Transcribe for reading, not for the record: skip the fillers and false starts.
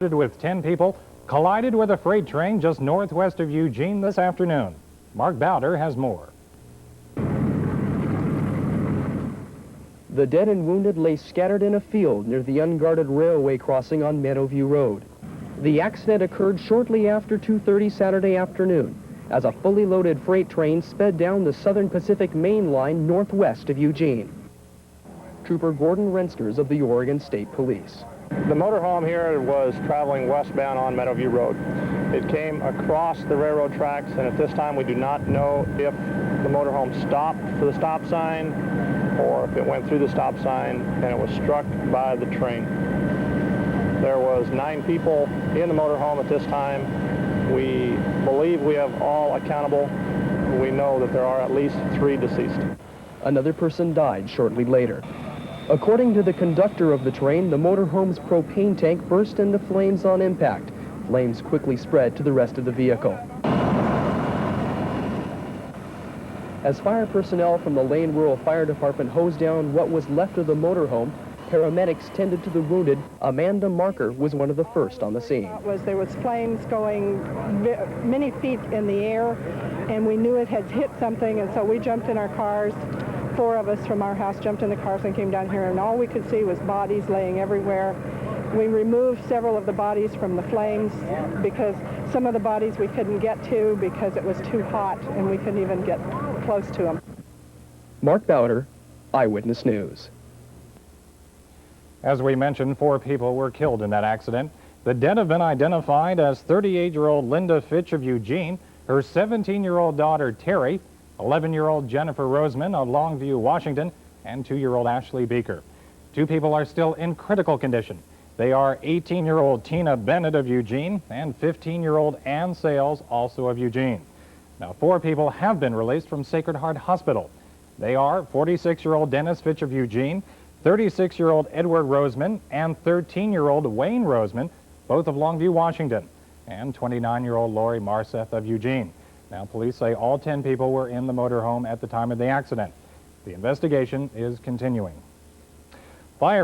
with 10 people collided with a freight train just northwest of Eugene this afternoon. Mark Bowder has more. The dead and wounded lay scattered in a field near the unguarded railway crossing on Meadowview Road. The accident occurred shortly after 2:30 Saturday afternoon as a fully loaded freight train sped down the Southern Pacific Main Line northwest of Eugene. Trooper Gordon Renskers of the Oregon State Police. The motorhome here was traveling westbound on Meadowview Road. It came across the railroad tracks, and at this time we do not know if the motorhome stopped for the stop sign or if it went through the stop sign and it was struck by the train. There was 9 people in the motorhome at this time. We believe we have all accountable. We know that there are at least 3 deceased. Another person died shortly later. According to the conductor of the train, the motorhome's propane tank burst into flames on impact. Flames quickly spread to the rest of the vehicle. As fire personnel from the Lane Rural Fire Department hosed down what was left of the motorhome, paramedics tended to the wounded. Amanda Marker was one of the first on the scene. There was flames going many feet in the air, and we knew it had hit something, and so we jumped in our cars. 4 of us from our house jumped in the cars and came down here, and all we could see was bodies laying everywhere. We removed several of the bodies from the flames because some of the bodies we couldn't get to because it was too hot and we couldn't even get close to them. Mark Bowder, Eyewitness News. As we mentioned, 4 people were killed in that accident. The dead have been identified as 38-year-old Linda Fitch of Eugene, her 17-year-old daughter Terry, 11-year-old Jennifer Roseman of Longview, Washington, and 2-year-old Ashley Beaker. 2 people are still in critical condition. They are 18-year-old Tina Bennett of Eugene and 15-year-old Ann Sales, also of Eugene. Now, 4 people have been released from Sacred Heart Hospital. They are 46-year-old Dennis Fitch of Eugene, 36-year-old Edward Roseman, and 13-year-old Wayne Roseman, both of Longview, Washington, and 29-year-old Lori Marseth of Eugene. Now, police say all 10 people were in the motorhome at the time of the accident. The investigation is continuing.